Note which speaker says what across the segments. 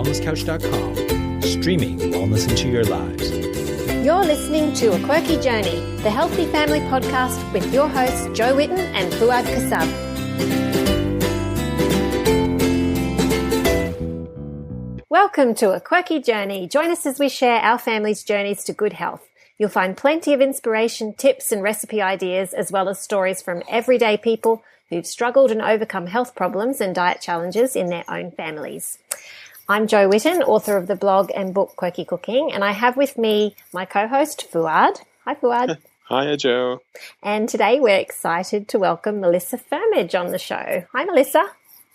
Speaker 1: wellnesscouch.com, streaming wellness into your lives.
Speaker 2: You're listening to A Quirky Journey, the healthy family podcast with your hosts Jo Whitten and Fouad Custard. Welcome to A Quirky Journey. Join us as we share our family's journeys to good health. You'll find plenty of inspiration, tips and recipe ideas, as well as stories from everyday people who've struggled and overcome health problems and diet challenges in their own families. I'm Jo Whitten, author of the blog and book Quirky Cooking, and I have with me my co-host Fouad. Hi Fouad.
Speaker 3: Hi Jo.
Speaker 2: And today we're excited to welcome Melissa Furmedge on the show. Hi Melissa.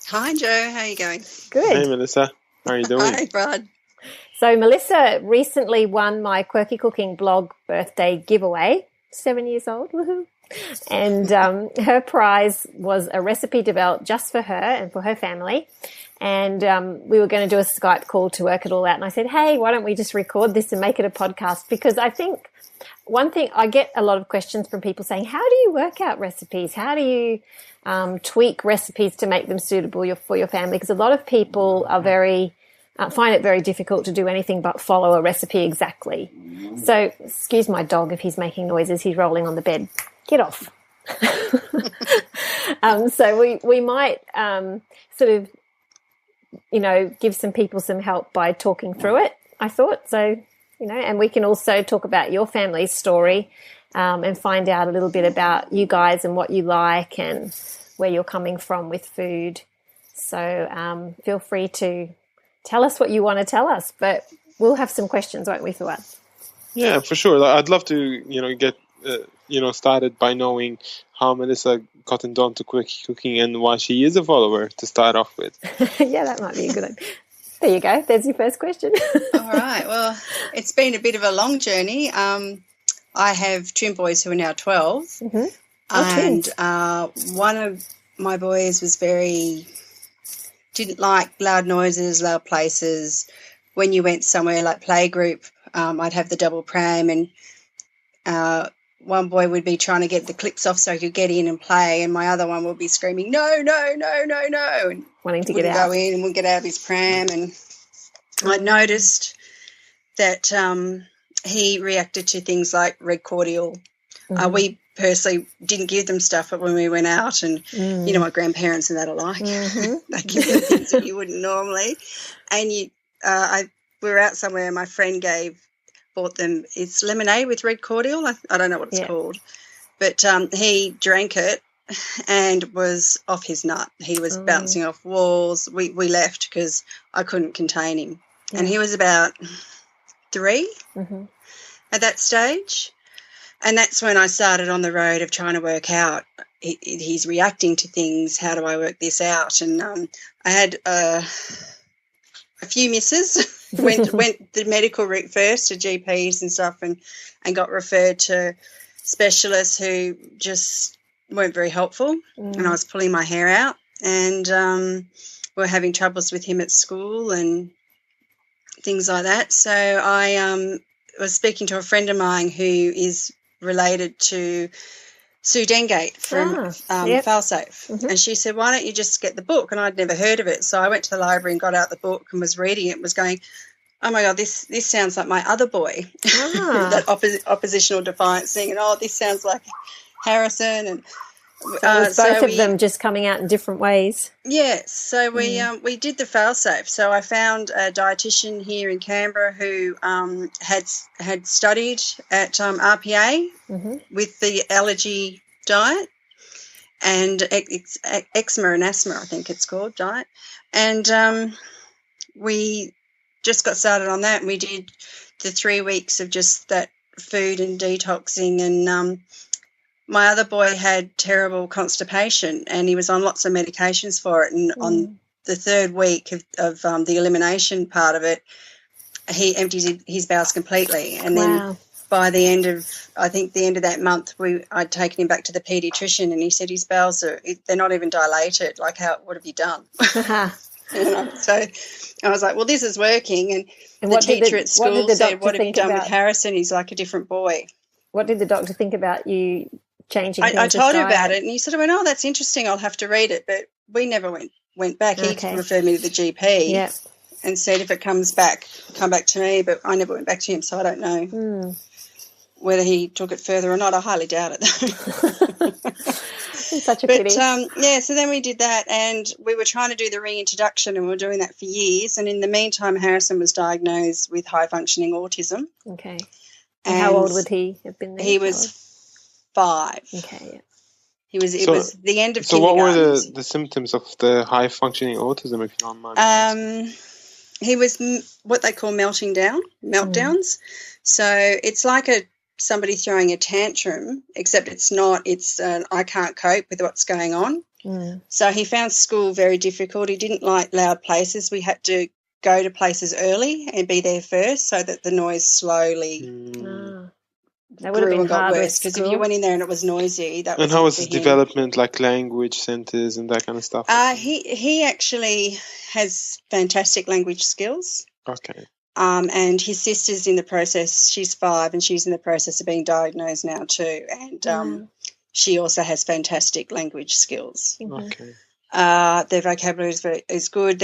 Speaker 4: Hi Jo, how are you going?
Speaker 2: Good.
Speaker 3: Hey Melissa, how are you doing?
Speaker 4: Hi Brad.
Speaker 2: So Melissa recently won my Quirky Cooking blog birthday giveaway, 7 years old, woohoo. And her prize was a recipe developed just for her and for her family. And we were going to do a Skype call to work it all out. And I said, hey, why don't we just record this and make it a podcast? Because I think one thing, I get a lot of questions from people saying, how do you work out recipes? How do you tweak recipes to make them suitable for your family? Because a lot of people are find it very difficult to do anything but follow a recipe exactly. So excuse my dog if he's making noises. He's rolling on the bed. Get off. So we might sort of, give some people some help by talking through it, I thought. So, and we can also talk about your family's story and find out a little bit about you guys and what you like and where you're coming from with food. So feel free to tell us what you want to tell us, but we'll have some questions, won't we, Fouad?
Speaker 3: Yeah, for sure. I'd love to, get, started by knowing how Melissa got into Quirky Cooking and why she is a follower to start off with.
Speaker 2: Yeah, that might be a good one. There you go. There's your first question.
Speaker 4: All right. Well, it's been a bit of a long journey. I have twin boys who are now 12. Mm-hmm. And one of my boys didn't like loud noises, loud places. When you went somewhere like playgroup, I'd have the double pram and one boy would be trying to get the clips off so he could get in and play, and my other one would be screaming, no, no, no, no, no, and
Speaker 2: wanting to get out.
Speaker 4: Go in and would get out of his pram. And I noticed that he reacted to things like red cordial. Mm-hmm. We personally didn't give them stuff, but when we went out and, my grandparents and that alike, they give them things that you wouldn't normally. And we were out somewhere and my friend bought them, it's lemonade with red cordial. I don't know what it's called. But he drank it and was off his nut. He was bouncing off walls. We left because I couldn't contain him. Yeah. And he was about 3 at that stage. And that's when I started on the road of trying to work out he's reacting to things. How do I work this out? And I had a few misses. went the medical route first to GPs and stuff, and got referred to specialists who just weren't very helpful. And I was pulling my hair out, and we were having troubles with him at school and things like that. So I was speaking to a friend of mine who is related to Sue Dengate from Failsafe. And she said, why don't you just get the book? And I'd never heard of it. So I went to the library and got out the book and was reading it, was going, oh, my God, this sounds like my other boy, that oppositional defiance thing. And, this sounds like Harrison. And
Speaker 2: both of them just coming out in different ways.
Speaker 4: Yes. So we did the Failsafe. So I found a dietitian here in Canberra who had studied at RPA with the allergy diet and eczema and asthma, I think it's called, diet. And we just got started on that, and we did the 3 weeks of just that food and detoxing. And my other boy had terrible constipation, and he was on lots of medications for it. And on the 3rd week of the elimination part of it, he emptied his bowels completely. And then by the end of that month, I'd taken him back to the paediatrician, and he said his bowels they're not even dilated. Like, what have you done? So I was like, well, this is working. And the teacher at school said, what have you done with Harrison? He's like a different boy.
Speaker 2: What did the doctor think about you changing things?
Speaker 4: I told him about it, and he sort of went, oh, that's interesting, I'll have to read it. But we never went back. He referred me to the GP.
Speaker 2: Yeah.
Speaker 4: and said if it comes back, come back to me. But I never went back to him, so I don't know whether he took it further or not. I highly doubt it, though.
Speaker 2: It's such a pity.
Speaker 4: So then we did that, and we were trying to do the reintroduction, and we were doing that for years. And in the meantime, Harrison was diagnosed with high-functioning autism.
Speaker 2: Okay. And how old would he have been then?
Speaker 4: He was 5.
Speaker 2: Okay, yeah.
Speaker 4: It was the end of kindergarten.
Speaker 3: So what were the symptoms of the high-functioning autism, if you don't mind?
Speaker 4: He was what they call meltdowns. So it's like somebody throwing a tantrum, except it's not. It's I can't cope with what's going on. So he found school very difficult. He didn't like loud places. We had to go to places early and be there first so that the noise slowly
Speaker 2: that would have been
Speaker 4: got
Speaker 2: hard
Speaker 4: worse, because if you went in there and it was noisy, that was.
Speaker 3: And how was his development, like language centers and that kind of stuff?
Speaker 4: He actually has fantastic language skills.
Speaker 3: Okay.
Speaker 4: And his sister's in the process. She's 5, and she's in the process of being diagnosed now too. And she also has fantastic language skills.
Speaker 3: Okay.
Speaker 4: Their vocabulary is good.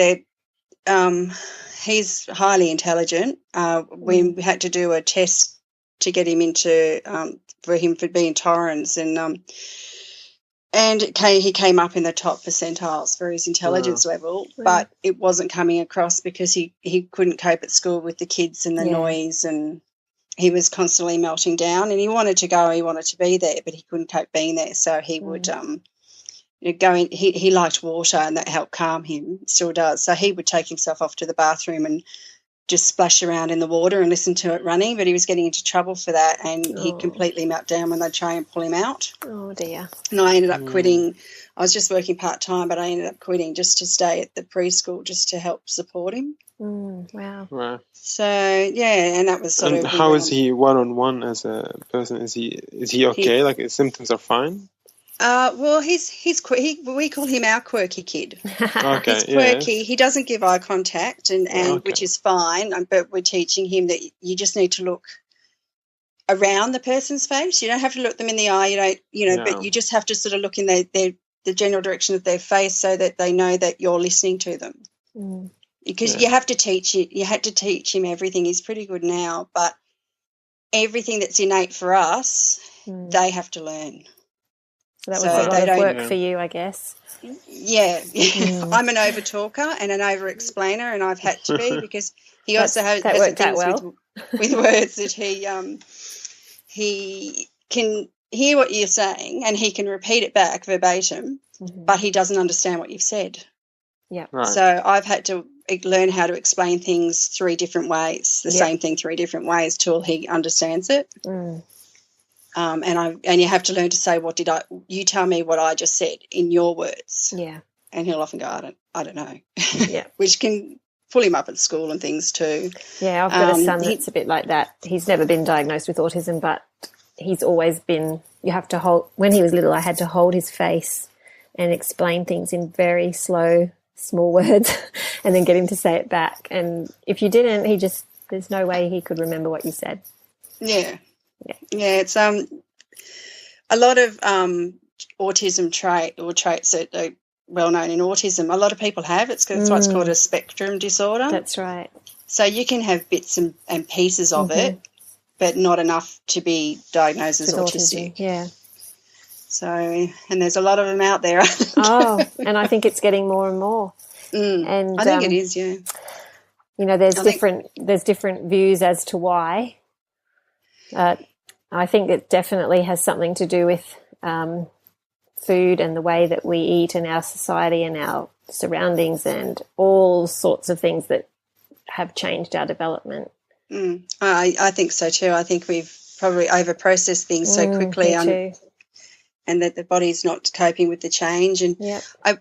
Speaker 4: He's highly intelligent. We had to do a test to get him into for being Intolerance, and he came up in the top percentiles for his intelligence level, but it wasn't coming across because he couldn't cope at school with the kids and the noise, and he was constantly melting down, and he wanted to go, he wanted to be there, but he couldn't cope being there, so he would go in. He liked water, and that helped calm him, still does, so he would take himself off to the bathroom and just splash around in the water and listen to it running, but he was getting into trouble for that, and he'd completely melt down when they'd try and pull him out.
Speaker 2: Oh, dear.
Speaker 4: And I ended up quitting. I was just working part-time, but I ended up quitting just to stay at the preschool just to help support him.
Speaker 2: Wow.
Speaker 3: Wow.
Speaker 4: So, and that was sort of...
Speaker 3: And how is he one-on-one as a person? Is he okay? Like, his symptoms are fine?
Speaker 4: Well, we call him our Quirky Kid.
Speaker 3: Okay,
Speaker 4: he's quirky. He doesn't give eye contact, and which is fine. But we're teaching him that you just need to look around the person's face. You don't have to look them in the eye. But you just have to sort of look in the general direction of their face so that they know that you're listening to them. Because you have to teach it. You had to teach him everything. He's pretty good now, but everything that's innate for us, they have to learn.
Speaker 2: So that was a lot of work for you, I guess.
Speaker 4: Yeah. I'm an over-talker and an over-explainer, and I've had to be because he also has things with words that he can hear what you're saying and he can repeat it back verbatim, but he doesn't understand what you've said. Yeah. Right. So I've had to learn how to explain things 3 different ways, the same thing 3 different ways till he understands it. And you have to learn to say, you tell me what I just said in your words. Yeah. And he'll often go, I don't know. Yeah. Which can pull him up at school and things too. Yeah, I've got a son that's a bit like that. He's never been diagnosed with autism, but he's always been, you have to hold, when he was little, I had to hold his face and explain things in very slow, small words and then get him to say it back. And if you didn't, there's no way he could remember what you said. Yeah. Yeah, it's a lot of autism traits that are well known in autism. A lot of people have. It's why it's called a spectrum disorder. That's right. So you can have bits and pieces of it, but not enough to be diagnosed as autistic. Autism, yeah. So, and there's a lot of them out there. And I think it's getting more and more. And I think it is. Yeah. There's different views as to why. I think it definitely has something to do with food and the way that we eat in our society and our surroundings and all sorts of things that have changed our development. I think so too. I think we've probably over-processed things so quickly and that the body's not coping with the change. And I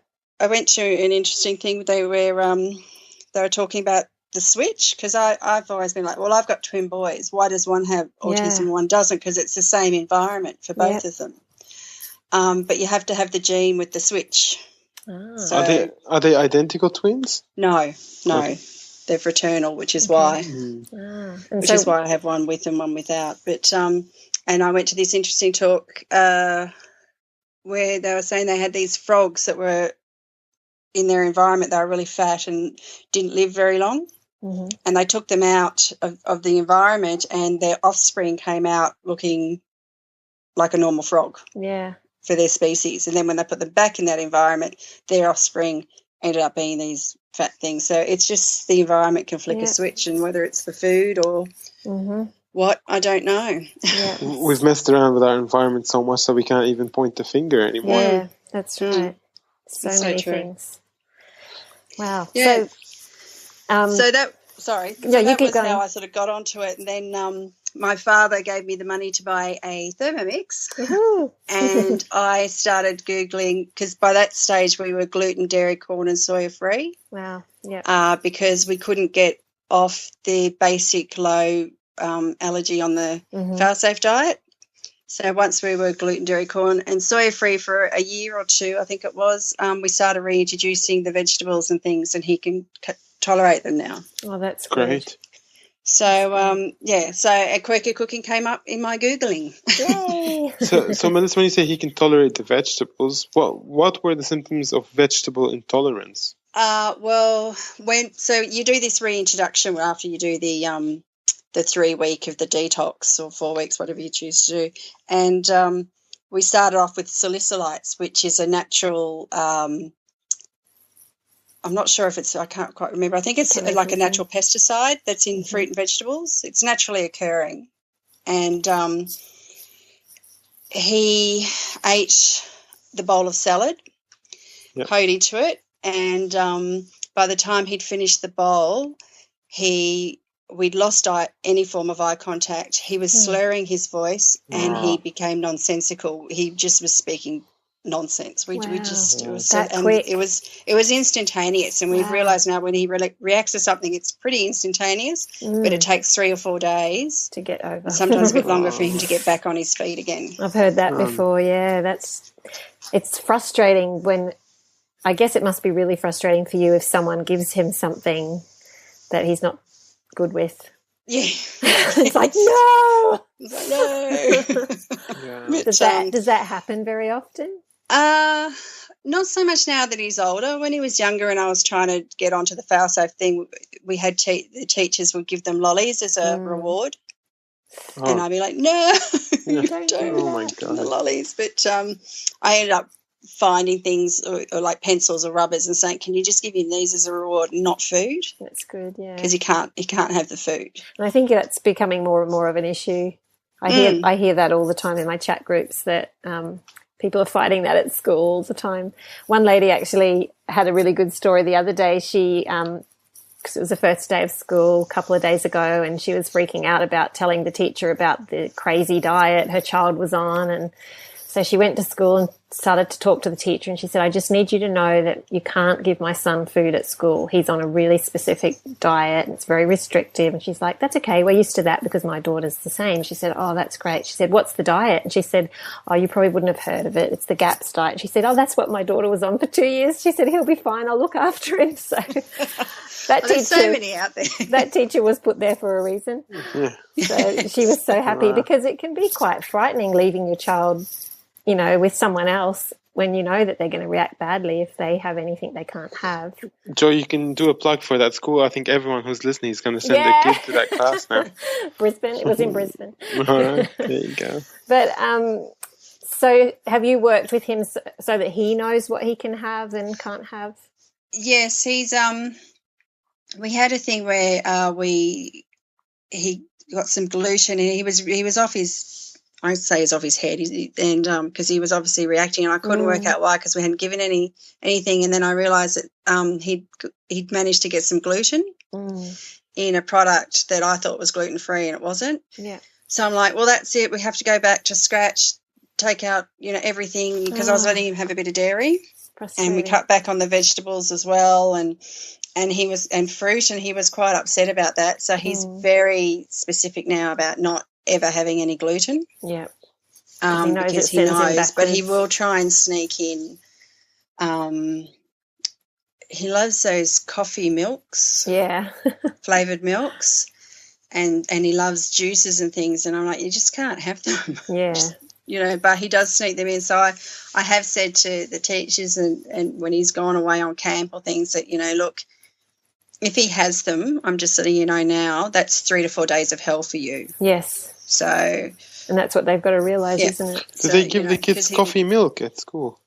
Speaker 4: went to an interesting thing. They were talking about the switch, because I've always been like, well, I've got twin boys. Why does one have autism and one doesn't? Because it's the same environment for both of them. But you have to have the gene with the switch. So,
Speaker 3: are they identical twins?
Speaker 4: No. They're fraternal, which is why. Which is why I have one with and one without. But and I went to this interesting talk where they were saying they had these frogs that were in their environment, they were really fat and didn't live very long.
Speaker 2: Mm-hmm.
Speaker 4: And they took them out of the environment, and their offspring came out looking like a normal frog.
Speaker 2: Yeah.
Speaker 4: For their species. And then when they put them back in that environment, their offspring ended up being these fat things. So it's just the environment can flick a switch, and whether it's the food or what, I don't know.
Speaker 2: Yeah.
Speaker 3: We've messed around with our environment so much that we can't even point the finger anymore.
Speaker 2: Yeah, that's right. So many things. Wow.
Speaker 4: Yeah.
Speaker 2: So
Speaker 4: that, sorry.
Speaker 2: Yeah,
Speaker 4: so
Speaker 2: you
Speaker 4: that
Speaker 2: keep
Speaker 4: was
Speaker 2: going.
Speaker 4: how I sort of got onto it. And then my father gave me the money to buy a Thermomix. And I started Googling, because by that stage we were gluten, dairy, corn and soya free.
Speaker 2: Wow. Yeah.
Speaker 4: Because we couldn't get off the basic low allergy on the Failsafe diet. So once we were gluten, dairy, corn and soya free for a year or two, I think it was, we started reintroducing the vegetables and things, and he can tolerate them now.
Speaker 2: Oh, that's
Speaker 3: Great.
Speaker 2: good.
Speaker 4: So, so A Quirky Cooking came up in my Googling.
Speaker 2: Yay!
Speaker 3: So Melissa, when you say he can tolerate the vegetables, what were the symptoms of vegetable intolerance?
Speaker 4: So you do this reintroduction after you do the 3 week of the detox, or 4 weeks, whatever you choose to do. And we started off with salicylates, which is a natural, I'm not sure if it's, I can't quite remember. I think it's like a natural pesticide that's in fruit and vegetables. It's naturally occurring. And he ate the bowl of salad, hoed into it, and by the time he'd finished the bowl, we'd lost any form of eye contact. He was slurring his voice, and he became nonsensical. He just was speaking nonsense. It was
Speaker 2: that quick.
Speaker 4: It was instantaneous, and we've realised now when he reacts to something, it's pretty instantaneous, but it takes 3 or 4 days
Speaker 2: to get over.
Speaker 4: Sometimes a bit longer for him to get back on his feet again.
Speaker 2: I've heard that before. Yeah, it's frustrating when. I guess it must be really frustrating for you if someone gives him something that he's not good with.
Speaker 4: Yeah.
Speaker 2: It's like, no.
Speaker 3: Yeah.
Speaker 2: Does that happen very often?
Speaker 4: Not so much now that he's older. When he was younger and I was trying to get onto the Failsafe thing, we had the teachers would give them lollies as a reward. And I'd be like, no, don't
Speaker 3: oh my God.
Speaker 4: the lollies. But I ended up finding things or like pencils or rubbers and saying, can you just give him these as a reward and not food?
Speaker 2: That's good, yeah.
Speaker 4: Because he can't have the food.
Speaker 2: And I think that's becoming more and more of an issue. I hear that all the time in my chat groups, that people are fighting that at school all the time. One lady actually had a really good story the other day. She, because it was the first day of school a couple of days ago, and she was freaking out about telling the teacher about the crazy diet her child was on. And so she went to school and started to talk to the teacher, and she said, I just need you to know that you can't give my son food at school. He's on a really specific diet and it's very restrictive. And she's like, that's okay. We're used to that because my daughter's the same. She said, oh, that's great. She said, what's the diet? And she said, oh, you probably wouldn't have heard of it. It's the GAPS diet. She said, oh, that's what my daughter was on for 2 years. She said, he'll be fine. I'll look after him. So
Speaker 4: there's so many out there.
Speaker 2: That teacher was put there for a reason. So she was so happy because it can be quite frightening leaving your child, you know, with someone else when you know that they're going to react badly if they have anything they can't have.
Speaker 3: Joe, you can do a plug for that school. I think everyone who's listening is going to send their kid to that class now.
Speaker 2: Brisbane. It was in Brisbane.
Speaker 3: All right, there you go.
Speaker 2: But so have you worked with him so that he knows what he can have and can't have?
Speaker 4: Yes, he's we had a thing where he got some gluten and he was off his, I'd say he's off his head, and because he was obviously reacting, and I couldn't work out why because we hadn't given anything. And then I realised that he'd managed to get some gluten in a product that I thought was gluten free, and it wasn't.
Speaker 2: Yeah.
Speaker 4: So I'm like, well, that's it. We have to go back to scratch, take out everything, because I was letting him have a bit of dairy, and we cut back on the vegetables as well, and fruit, and he was quite upset about that. So he's very specific now about not ever having any gluten.
Speaker 2: Yeah.
Speaker 4: Because he knows, but he will try and sneak in. He loves those coffee milks.
Speaker 2: Yeah.
Speaker 4: Flavoured milks. And he loves juices and things, and I'm like, you just can't have them.
Speaker 2: Yeah.
Speaker 4: but he does sneak them in. So I have said to the teachers and when he's gone away on camp or things that, look, if he has them, I'm just letting you know now, that's 3 to 4 days of hell for you.
Speaker 2: Yes.
Speaker 4: So.
Speaker 2: And that's what they've got to realise, isn't it?
Speaker 3: Do they give the kids coffee milk at school?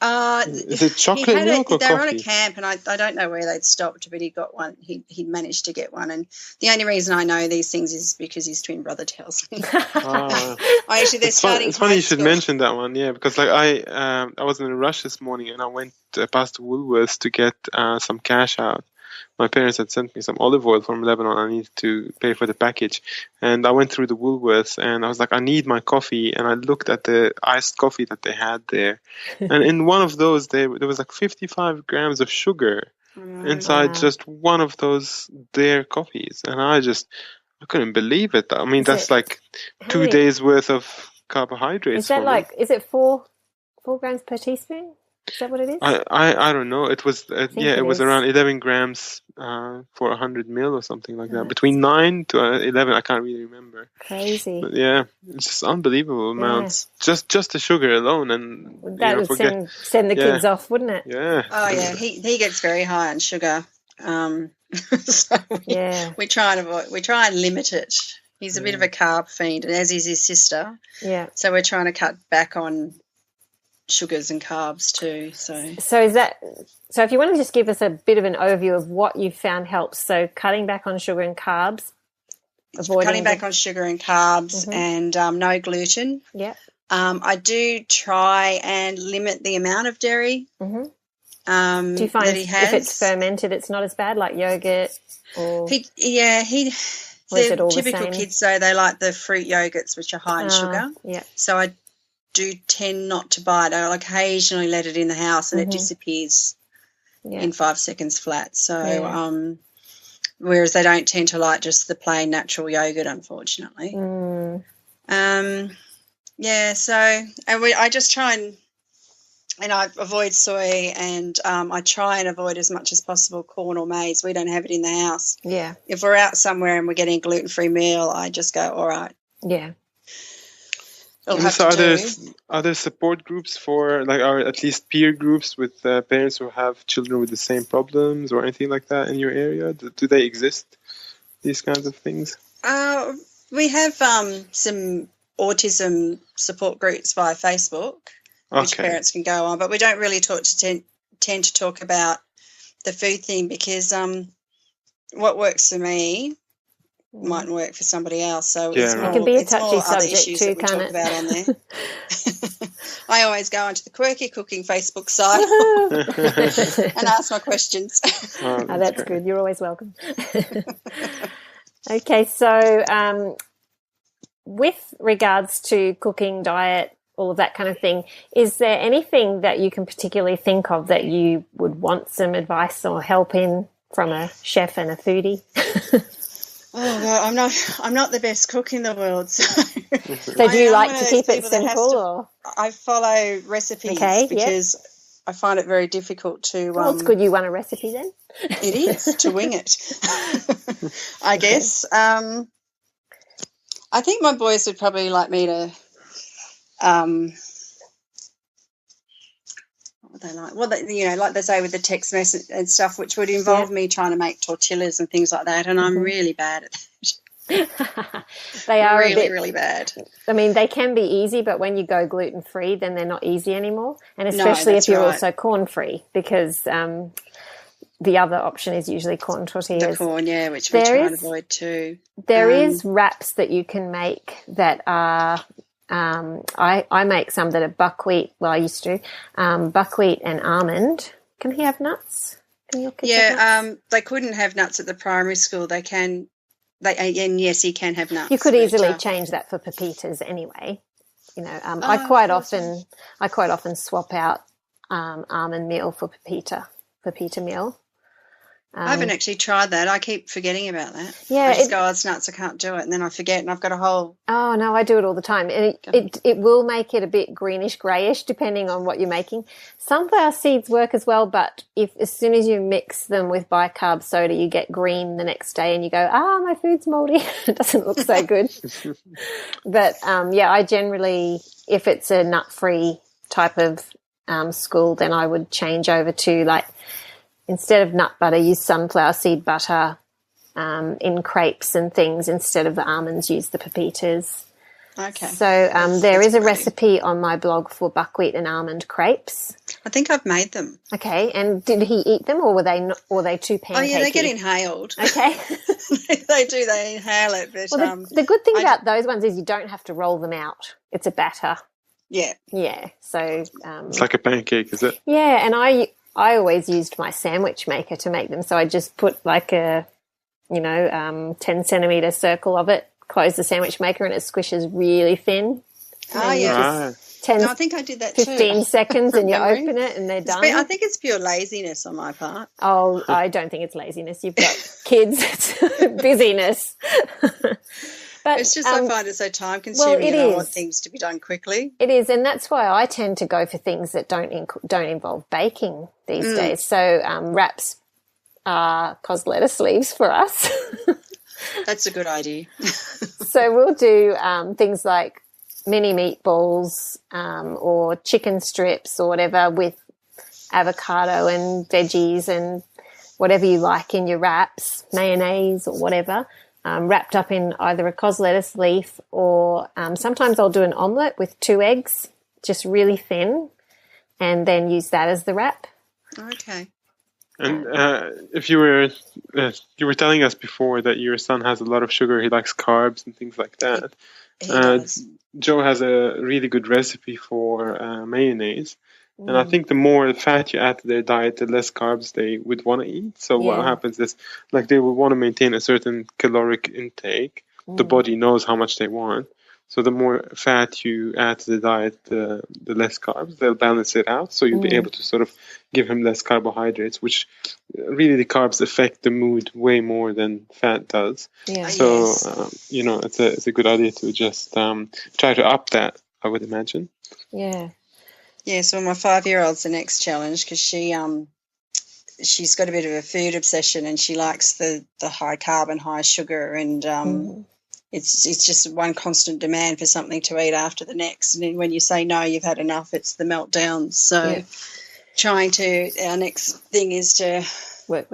Speaker 3: Is it chocolate milk or
Speaker 4: they were
Speaker 3: coffee?
Speaker 4: on a camp, and I don't know where they'd stopped, but he got one. He'd managed to get one, and the only reason I know these things is because his twin brother tells me.
Speaker 3: It's funny you should mention that one, because I was in a rush this morning, and I went past Woolworths to get some cash out. My parents had sent me some olive oil from Lebanon. I needed to pay for the package. And I went through the Woolworths and I was like, I need my coffee. And I looked at the iced coffee that they had there. And in one of those, there was like 55 grams of sugar inside just one of those their coffees. And I couldn't believe it. I mean, that's like 2 days worth of carbohydrates.
Speaker 2: Is that is it 4 grams per teaspoon? Is that what it is?
Speaker 3: I don't know. It was it was around 11 grams for 100 mil or something like that. Between 9 to 11, I can't really remember.
Speaker 2: Crazy.
Speaker 3: But it's just unbelievable amounts. Just the sugar alone, and
Speaker 2: that would send the kids off, wouldn't it?
Speaker 3: Yeah.
Speaker 4: Oh yeah, he gets very high on sugar. So we try and limit it. He's a bit of a carb fiend, and as is his sister.
Speaker 2: Yeah.
Speaker 4: So we're trying to cut back on sugars and carbs too. So
Speaker 2: if you want to just give us a bit of an overview of what you found helps. So cutting back on sugar and carbs,
Speaker 4: cutting back on sugar and carbs, and no gluten.
Speaker 2: Yeah.
Speaker 4: I do try and limit the amount of dairy.
Speaker 2: Do you find
Speaker 4: that he has.
Speaker 2: If it's fermented, it's not as bad, like yogurt? Or
Speaker 4: they're typical kids, though. They like the fruit yogurts, which are high in sugar.
Speaker 2: Yeah.
Speaker 4: So I do tend not to buy it. I'll occasionally let it in the house and it disappears in 5 seconds flat. So whereas they don't tend to like just the plain natural yogurt, unfortunately. I just try and I avoid soy, and I try and avoid as much as possible corn or maize. We don't have it in the house.
Speaker 2: Yeah.
Speaker 4: If we're out somewhere and we're getting a gluten-free meal, I just go, all right.
Speaker 2: Yeah.
Speaker 3: Are there support groups for, or at least peer groups with parents who have children with the same problems or anything like that in your area? Do they exist, these kinds of things?
Speaker 4: We have some autism support groups via Facebook, which parents can go on, but we don't really tend to talk about the food thing, because what works for me mightn't work for somebody else. So it
Speaker 2: can be a touchy subject too, can't it?
Speaker 4: About on there. I always go onto the Quirky Cooking Facebook site and ask my questions.
Speaker 2: That's good. You're always welcome. Okay, so with regards to cooking, diet, all of that kind of thing, is there anything that you can particularly think of that you would want some advice or help in from a chef and a foodie?
Speaker 4: Oh God, I'm not the best cook in the world. So
Speaker 2: do you like to keep it simple? Or
Speaker 4: I follow recipes because I find it very difficult to.
Speaker 2: Well, it's good you won a recipe then.
Speaker 4: It is to wing it, I guess. I think my boys would probably like me to. What they like? Well, like they say with the text message and stuff, which would involve me trying to make tortillas and things like that, and I'm really bad at that.
Speaker 2: They are
Speaker 4: really, really bad.
Speaker 2: I mean, they can be easy, but when you go gluten-free, then they're not easy anymore, and especially if you're also corn-free, because the other option is usually corn tortillas.
Speaker 4: The corn, which we try and avoid too.
Speaker 2: There is wraps that you can make that are I make some that are buckwheat. Well, I used to buckwheat and almond. Can he have nuts? Can your kids have nuts?
Speaker 4: They couldn't have nuts at the primary school. They can. And yes, he can have nuts.
Speaker 2: You could easily change that for pepitas anyway. I quite often swap out almond meal for pepita meal.
Speaker 4: I haven't actually tried that. I keep forgetting about that.
Speaker 2: Yeah,
Speaker 4: I just go, oh, it's nuts, I can't do it, and then I forget, and I've got a whole...
Speaker 2: Oh, no, I do it all the time. And it will make it a bit greenish, greyish, depending on what you're making. Sunflower seeds work as well, but as soon as you mix them with bicarb soda, you get green the next day and you go, my food's mouldy. It doesn't look so good. But, I generally, if it's a nut-free type of school, then I would change over to, like, instead of nut butter, use sunflower seed butter in crepes and things. Instead of the almonds, use the pepitas.
Speaker 4: Okay.
Speaker 2: So there is a recipe on my blog for buckwheat and almond crepes.
Speaker 4: I think I've made them.
Speaker 2: Okay. And did he eat them, or were they too pancakey?
Speaker 4: Oh, yeah, they get inhaled.
Speaker 2: Okay.
Speaker 4: They do. They inhale it. But,
Speaker 2: well, the good thing about those ones is you don't have to roll them out. It's a batter.
Speaker 4: Yeah.
Speaker 2: Yeah. So
Speaker 3: it's like a pancake, is it?
Speaker 2: Yeah, and I always used my sandwich maker to make them. So I just put like a, 10-centimetre circle of it, close the sandwich maker, and it squishes really thin.
Speaker 4: Oh, yeah.
Speaker 3: Right.
Speaker 2: 10,
Speaker 4: I think I did that
Speaker 2: 15 seconds and you open it and they're done.
Speaker 4: I think it's pure laziness on my part.
Speaker 2: Oh, I don't think it's laziness. You've got kids. It's busyness. But
Speaker 4: it's just I find it so time-consuming, and I want things to be done quickly.
Speaker 2: It is, and that's why I tend to go for things that don't involve baking these days. So wraps are cos lettuce leaves for us.
Speaker 4: That's a good idea.
Speaker 2: So we'll do things like mini meatballs or chicken strips or whatever with avocado and veggies and whatever you like in your wraps, mayonnaise or whatever. Wrapped up in either a cos lettuce leaf or sometimes I'll do an omelette with 2 eggs, just really thin, and then use that as the wrap.
Speaker 4: Okay.
Speaker 3: And if you were telling us before that your son has a lot of sugar, he likes carbs and things like that.
Speaker 4: He does.
Speaker 3: Joe has a really good recipe for mayonnaise. And I think the more fat you add to their diet, the less carbs they would want to eat. So what happens is, like, they will want to maintain a certain caloric intake. The body knows how much they want. So the more fat you add to the diet, the less carbs. They'll balance it out. So you'll be able to sort of give him less carbohydrates, which really the carbs affect the mood way more than fat does.
Speaker 2: Yeah.
Speaker 3: So, it's a good idea to just try to up that, I would imagine.
Speaker 2: Yeah.
Speaker 4: Yeah, so my 5-year-old's the next challenge because she's got a bit of a food obsession and she likes the high carb and high sugar, and it's just one constant demand for something to eat after the next. And then when you say no, you've had enough, it's the meltdowns. So our next thing is to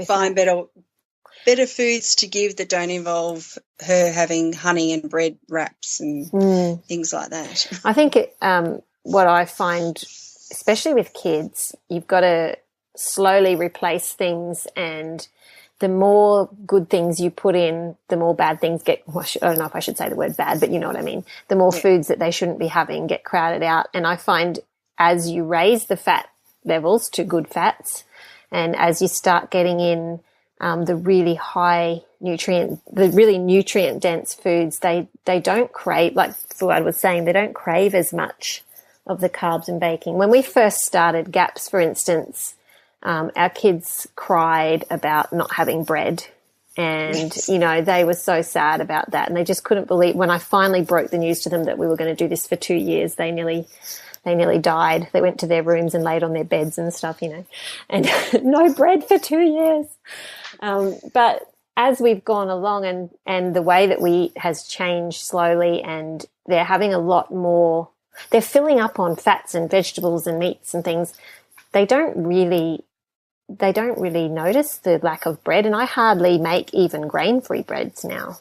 Speaker 4: find better foods to give that don't involve her having honey and bread wraps and things like that.
Speaker 2: I think what I find, especially with kids, you've got to slowly replace things, and the more good things you put in, the more bad things get, I don't know if I should say the word bad, but you know what I mean. The more foods that they shouldn't be having get crowded out. And I find as you raise the fat levels to good fats, and as you start getting in the really nutrient dense foods, they don't crave, like Fouad was saying, they don't crave as much of the carbs and baking. When we first started GAPS, for instance, our kids cried about not having bread, and they were so sad about that, and they just couldn't believe when I finally broke the news to them that we were going to do this for 2 years. They nearly died. They went to their rooms and laid on their beds and stuff, and no bread for 2 years. But as we've gone along and the way that we eat has changed slowly, and they're having a lot more, they're filling up on fats and vegetables and meats and things. They don't really notice the lack of bread, and I hardly make even grain-free breads now.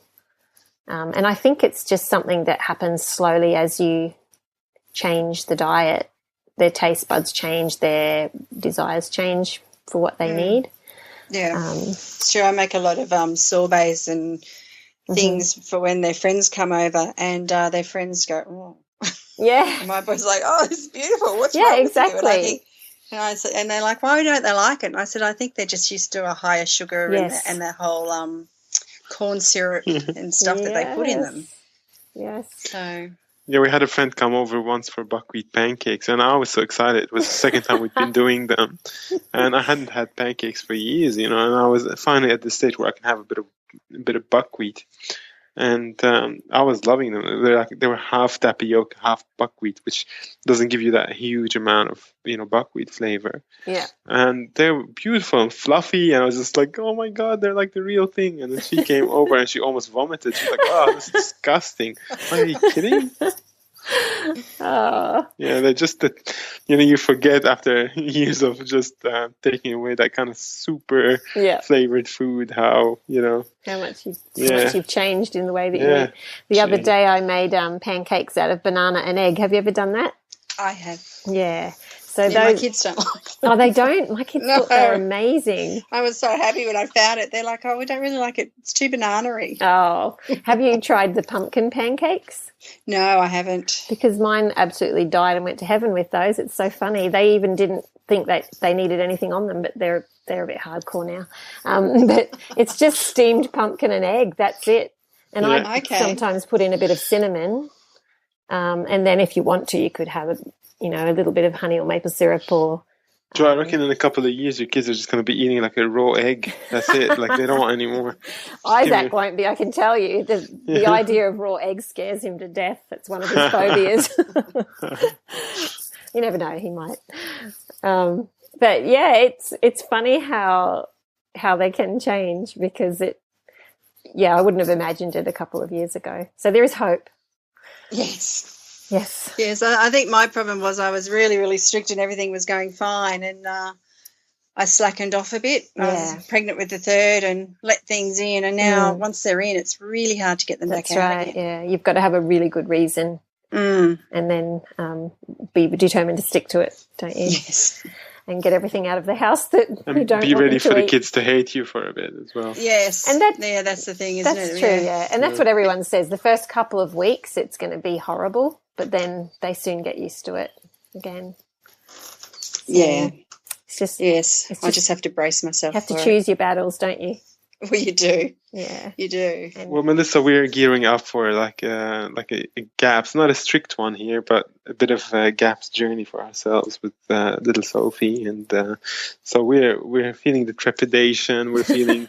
Speaker 2: And I think it's just something that happens slowly as you change the diet. Their taste buds change, their desires change for what they need.
Speaker 4: Yeah, sure. I make a lot of sorbets and things for when their friends come over, and their friends go, oh.
Speaker 2: Yeah.
Speaker 4: And my boy's like, oh, it's beautiful. What's
Speaker 2: yeah,
Speaker 4: wrong
Speaker 2: exactly.
Speaker 4: with you? And they're like, why don't they like it? And I said, I think they're just used to a higher sugar and that whole corn syrup and stuff that they put in them.
Speaker 2: Yes.
Speaker 4: So
Speaker 3: Yeah, we had a friend come over once for buckwheat pancakes, and I was so excited. It was the second time we'd been doing them, and I hadn't had pancakes for years, and I was finally at the stage where I can have a bit of buckwheat, and I was loving them. They were half tapioca, half buckwheat, which doesn't give you that huge amount of buckwheat flavor.
Speaker 2: Yeah,
Speaker 3: and they were beautiful and fluffy, and I was just like, oh my god, they're like the real thing. And then she came over and she almost vomited. She's like, oh, this is disgusting. Are you kidding?
Speaker 2: Oh.
Speaker 3: Yeah, they're just that, you forget after years of just taking away that kind of super flavored food how
Speaker 2: much you've changed in the way that you eat. The other
Speaker 3: Changed.
Speaker 2: day I made pancakes out of banana and egg. Have you ever done that?
Speaker 4: I have.
Speaker 2: Yeah. So
Speaker 4: my kids don't like them.
Speaker 2: Oh, they don't? My kids thought they were amazing.
Speaker 4: I was so happy when I found it. They're like, oh, we don't really like it. It's too banana-y.
Speaker 2: Oh. Have you tried the pumpkin pancakes?
Speaker 4: No, I haven't.
Speaker 2: Because mine absolutely died and went to heaven with those. It's so funny. They even didn't think that they needed anything on them, but they're a bit hardcore now. But it's just steamed pumpkin and egg. That's it. And I sometimes put in a bit of cinnamon. And then if you want to, you could have a little bit of honey or maple syrup or...
Speaker 3: Joe, I reckon in a couple of years your kids are just going to be eating like a raw egg. That's it. Like they don't want any more.
Speaker 2: Isaac won't be, I can tell you. The idea of raw eggs scares him to death. That's one of his phobias. You never know, he might. But yeah, it's funny how they can change because I wouldn't have imagined it a couple of years ago. So there is hope.
Speaker 4: Yes.
Speaker 2: Yes,
Speaker 4: I think my problem was I was really, really strict and everything was going fine, and I slackened off a bit. I was pregnant with the third and let things in, and now once they're in, it's really hard to get them back out again. That's right, yeah.
Speaker 2: You've got to have a really good reason and then be determined to stick to it, don't you?
Speaker 4: Yes.
Speaker 2: And get everything out of the house that you don't want
Speaker 3: be ready
Speaker 2: to
Speaker 3: for
Speaker 2: eat.
Speaker 3: the kids to hate you for a bit as well.
Speaker 4: Yes.
Speaker 2: And
Speaker 4: that's the thing, isn't it?
Speaker 2: That's true, yeah. And that's what everyone says. The first couple of weeks, it's going to be horrible, but then they soon get used to it again. So
Speaker 4: yeah.
Speaker 2: It's just...
Speaker 4: Yes. I just have to brace myself.
Speaker 2: You have to choose your battles, don't you?
Speaker 4: Well, you do.
Speaker 2: Yeah.
Speaker 4: You do.
Speaker 3: Well, Melissa, we're gearing up for like a GAPS, not a strict one here, but a bit of a GAPS journey for ourselves with little Sophie, and so we're feeling the trepidation. We're feeling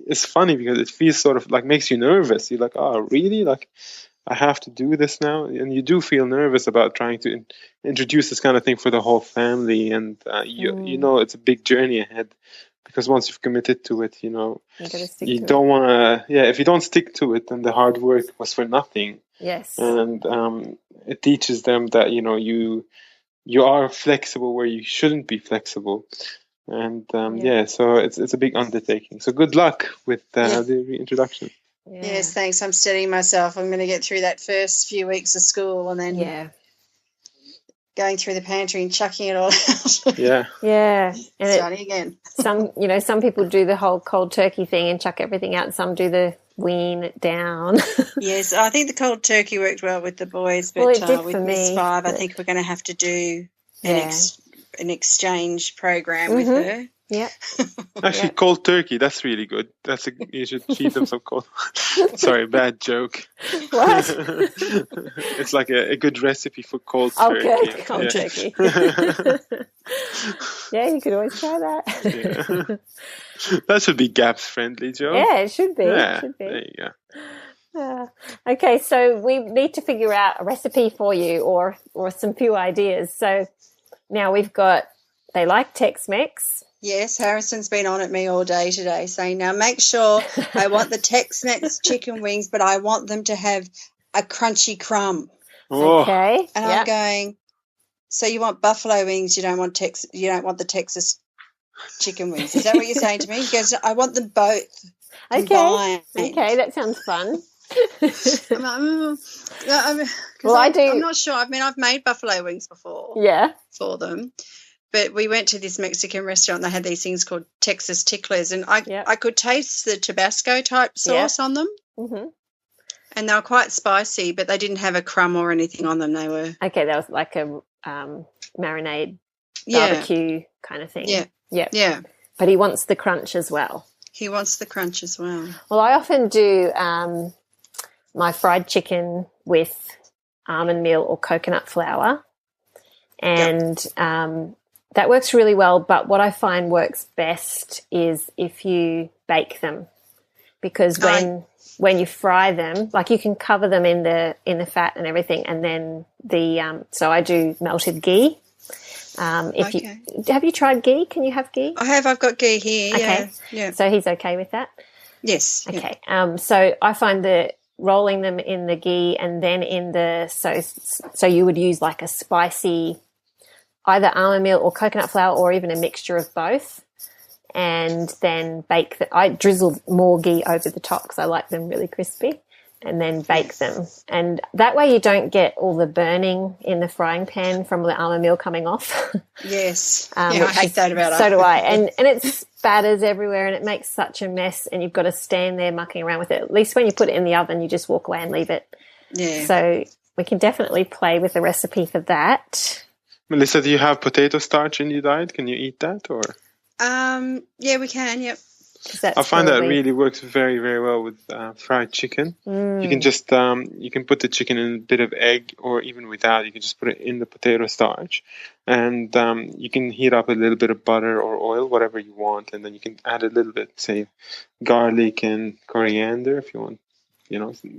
Speaker 3: it's funny because it feels sort of like makes you nervous. You're like, oh, really? Like I have to do this now, and you do feel nervous about trying to introduce this kind of thing for the whole family, and it's a big journey ahead. Because once you've committed to it, you don't want to. Yeah, if you don't stick to it, then the hard work was for nothing.
Speaker 2: Yes.
Speaker 3: And it teaches them that you are flexible where you shouldn't be flexible, and so it's a big undertaking. So good luck with the reintroduction.
Speaker 4: Yeah. Yes, thanks. I'm steadying myself. I'm going to get through that first few weeks of school, and then going through the pantry and chucking it all out.
Speaker 2: Yeah. And
Speaker 4: starting again.
Speaker 2: Some people do the whole cold turkey thing and chuck everything out, and some do the wean it down.
Speaker 4: Yes, I think the cold turkey worked well with the boys, but
Speaker 2: it did
Speaker 4: with
Speaker 2: for
Speaker 4: Miss
Speaker 2: me,
Speaker 4: Five, I think we're going to have to do an exchange program with her.
Speaker 2: Yeah.
Speaker 3: Actually, cold turkey, that's really good. You should feed them some cold. Sorry, bad joke.
Speaker 2: What?
Speaker 3: It's like a good recipe for cold turkey.
Speaker 2: Okay, cold turkey. Yeah, you could always try that.
Speaker 3: That should be GAPS friendly, Joe.
Speaker 2: Yeah, it should be.
Speaker 3: Yeah,
Speaker 2: it should be.
Speaker 3: There you go.
Speaker 2: Okay, so we need to figure out a recipe for you or some few ideas. So now we've got, they like Tex-Mex.
Speaker 4: Yes, Harrison's been on at me all day today saying, now make sure I want the Tex-Mex chicken wings, but I want them to have a crunchy crumb.
Speaker 3: Oh.
Speaker 2: Okay.
Speaker 4: And I'm going, so you want buffalo wings, you don't want the Texas chicken wings. Is that what you're saying to me? He goes, I want them both combined.
Speaker 2: Okay, that sounds fun.
Speaker 4: I'm not sure. I mean, I've made buffalo wings before.
Speaker 2: Yeah.
Speaker 4: For them. But we went to this Mexican restaurant. They had these things called Texas ticklers, and I could taste the Tabasco type sauce on them. Mm-hmm. And they were quite spicy, but they didn't have a crumb or anything on them. They were
Speaker 2: that was like a marinade barbecue kind of thing.
Speaker 4: Yeah.
Speaker 2: But he wants the crunch as well.
Speaker 4: He wants the crunch as well.
Speaker 2: Well, I often do my fried chicken with almond meal or coconut flour, and that works really well. But what I find works best is if you bake them, because when you fry them, like you can cover them in the fat and everything, and then so I do melted ghee. Have you tried ghee? Can you have ghee?
Speaker 4: I have. I've got ghee here.
Speaker 2: Okay.
Speaker 4: Yeah.
Speaker 2: So he's okay with that?
Speaker 4: Yes.
Speaker 2: Okay. Yeah. So I find that rolling them in the ghee and then so you would use like a spicy either almond meal or coconut flour or even a mixture of both, and then bake them. I drizzle more ghee over the top because I like them really crispy, and then bake them. And that way you don't get all the burning in the frying pan from the almond meal coming off.
Speaker 4: Yes. I hate that about it.
Speaker 2: So do I. And it spatters everywhere and it makes such a mess, and you've got to stand there mucking around with it. At least when you put it in the oven, you just walk away and leave it. Yeah. So we can definitely play with the recipe for that.
Speaker 3: Melissa, do you have potato starch in your diet? Can you eat that? Or
Speaker 4: yeah, we can. Yep.
Speaker 3: I find that really works very, very well with fried chicken. You can just you can put the chicken in a bit of egg, or even without, you can just put it in the potato starch, and you can heat up a little bit of butter or oil, whatever you want, and then you can add a little bit, say, garlic and coriander if you want,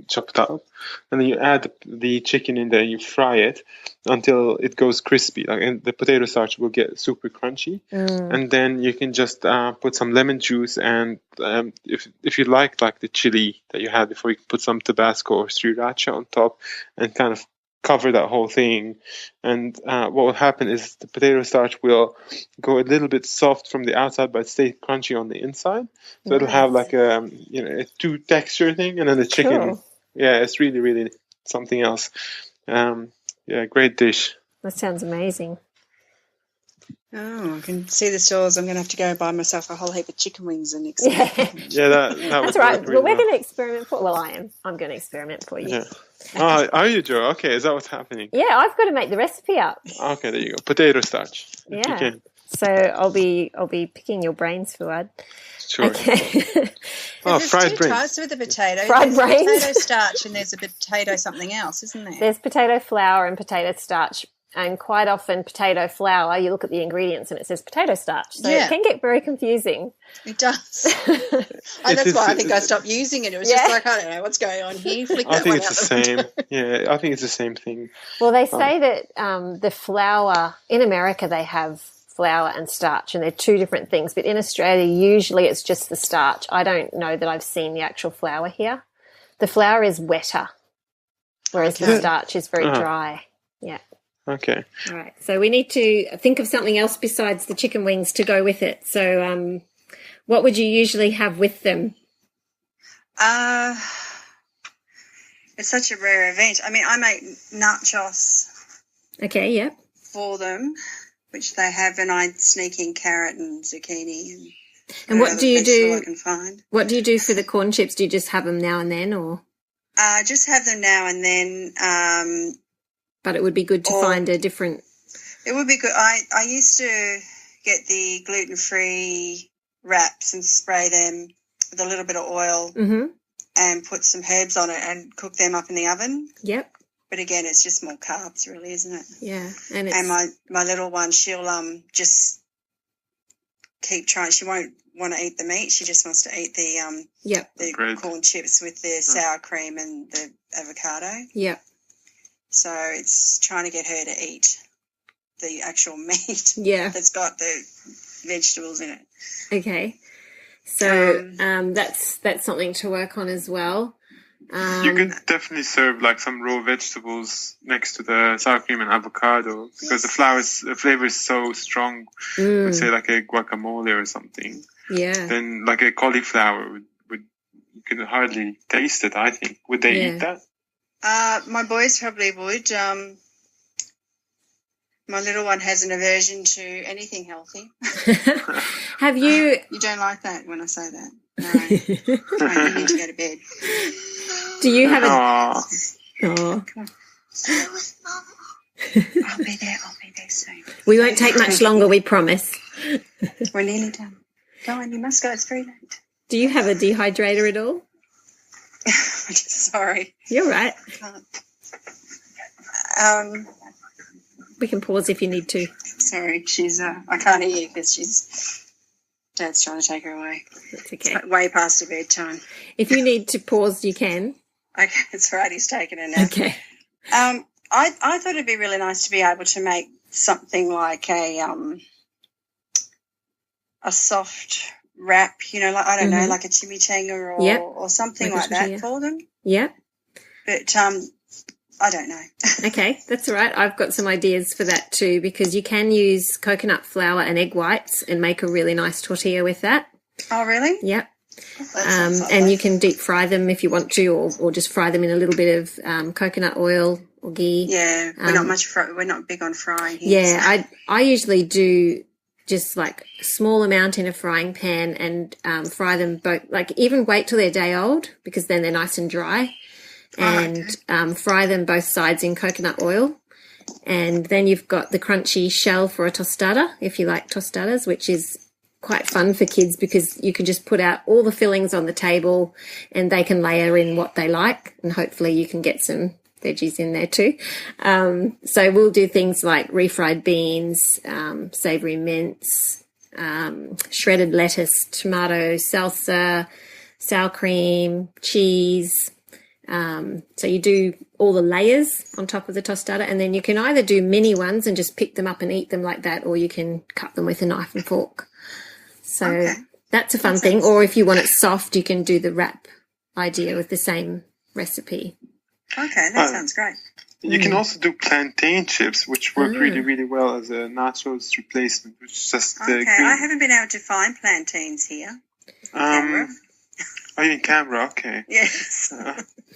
Speaker 3: chopped up, and then you add the chicken in there. You fry it until it goes crispy, and the potato starch will get super crunchy. And then you can just put some lemon juice, and if you like the chili that you had before, you can put some Tabasco or sriracha on top and kind of cover that whole thing. And what will happen is the potato starch will go a little bit soft from the outside but stay crunchy on the inside, so it'll have like a two texture thing. And then the chicken, it's really, really something else. Great dish.
Speaker 2: That sounds amazing.
Speaker 4: Oh, I can see the stores. I'm going to have to go buy myself a whole heap of chicken wings and
Speaker 3: experiment. That's
Speaker 2: right.
Speaker 3: Really
Speaker 2: we're going to experiment for. Well, I am. I'm going to experiment for you.
Speaker 3: Yeah. Oh, are you, Joe? Okay, is that what's happening?
Speaker 2: Yeah, I've got to make the recipe up.
Speaker 3: Okay, there you go. Potato starch.
Speaker 2: Yeah. So I'll be picking your brains, Fouad.
Speaker 3: Sure.
Speaker 2: Okay.
Speaker 4: There's
Speaker 3: fried
Speaker 4: two types with the potato.
Speaker 2: Fried brains.
Speaker 4: Potato starch, and there's a potato something else, isn't there?
Speaker 2: There's potato flour and potato starch. And quite often potato flour, you look at the ingredients and it says potato starch. So it can get very confusing.
Speaker 4: It does. That's why I think I stopped using it. It was just like, I don't know what's going on here.
Speaker 3: I think it's the same. Yeah, I think it's the same thing.
Speaker 2: Well, they say that the flour, in America they have flour and starch, and they're two different things. But in Australia, usually it's just the starch. I don't know that I've seen the actual flour here. The flour is wetter, whereas the starch is very dry. Yeah.
Speaker 3: Okay.
Speaker 2: All right. So we need to think of something else besides the chicken wings to go with it. So what would you usually have with them?
Speaker 4: It's such a rare event. I mean, I make nachos.
Speaker 2: Okay, yeah.
Speaker 4: For them, which they have, and I sneak in carrot and zucchini
Speaker 2: and what do you do?
Speaker 4: I can find.
Speaker 2: What do you do for the corn chips? Do you just have them now and then, or?
Speaker 4: Just have them now and then.
Speaker 2: But it would be good to find a different...
Speaker 4: It would be good. I used to get the gluten-free wraps and spray them with a little bit of oil and put some herbs on it and cook them up in the oven.
Speaker 2: Yep.
Speaker 4: But again, it's just more carbs, really, isn't it?
Speaker 2: Yeah.
Speaker 4: And my little one, she'll just keep trying. She won't want to eat the meat. She just wants to eat the corn chips with the sour cream and the avocado.
Speaker 2: Yep.
Speaker 4: So it's trying to get her to eat the actual meat that's got the vegetables in it.
Speaker 2: Okay. So that's something to work on as well.
Speaker 3: You can definitely serve like some raw vegetables next to the sour cream and avocado, because the flavor is so strong. Let's say like a guacamole or something.
Speaker 2: Yeah.
Speaker 3: Then like a cauliflower would you can hardly taste it, I think. Would they eat that?
Speaker 4: My boys probably would. My little one has an aversion to anything healthy.
Speaker 2: Have you...
Speaker 4: You don't like that when I say that. No. You need to go to bed.
Speaker 2: Do you have
Speaker 3: a...
Speaker 4: Come on. I'll be there soon.
Speaker 2: We won't take much longer, we promise.
Speaker 4: We're nearly done. Go on, you must go. It's very late.
Speaker 2: Do you have a dehydrator at all?
Speaker 4: Sorry.
Speaker 2: You're right. We can pause if you need to.
Speaker 4: Sorry, she's. I can't hear you because Dad's trying to take her away.
Speaker 2: That's okay.
Speaker 4: It's way past her bedtime.
Speaker 2: If you need to pause, you can.
Speaker 4: Okay, it's right. He's taken her now.
Speaker 2: Okay.
Speaker 4: I thought it'd be really nice to be able to make something like a soft wrap, like, I don't know, like a chimichanga or something like that for them.
Speaker 2: Yeah.
Speaker 4: But I don't know.
Speaker 2: Okay, that's all right. I've got some ideas for that too, because you can use coconut flour and egg whites and make a really nice tortilla with that.
Speaker 4: Oh, really?
Speaker 2: Yep. And you can deep fry them if you want to, or just fry them in a little bit of coconut oil or ghee.
Speaker 4: Yeah, we're not big on frying here.
Speaker 2: Yeah, so. I usually do just like a small amount in a frying pan and fry them both, like even wait till they're a day old because then they're nice and dry. And fry them both sides in coconut oil. And then you've got the crunchy shell for a tostada, if you like tostadas, which is quite fun for kids because you can just put out all the fillings on the table and they can layer in what they like, and hopefully you can get some veggies in there too. So we'll do things like refried beans, savoury mince, shredded lettuce, tomato, salsa, sour cream, cheese. So you do all the layers on top of the tostada, and then you can either do mini ones and just pick them up and eat them like that, or you can cut them with a knife and fork. So that's a fun thing. Or if you want it soft, you can do the wrap idea with the same recipe.
Speaker 4: Okay, that sounds great.
Speaker 3: You can also do plantain chips, which work really, really well as a nachos replacement, which is just green.
Speaker 4: I haven't been able to find plantains here.
Speaker 3: Are you in Canberra? Okay.
Speaker 4: Yes.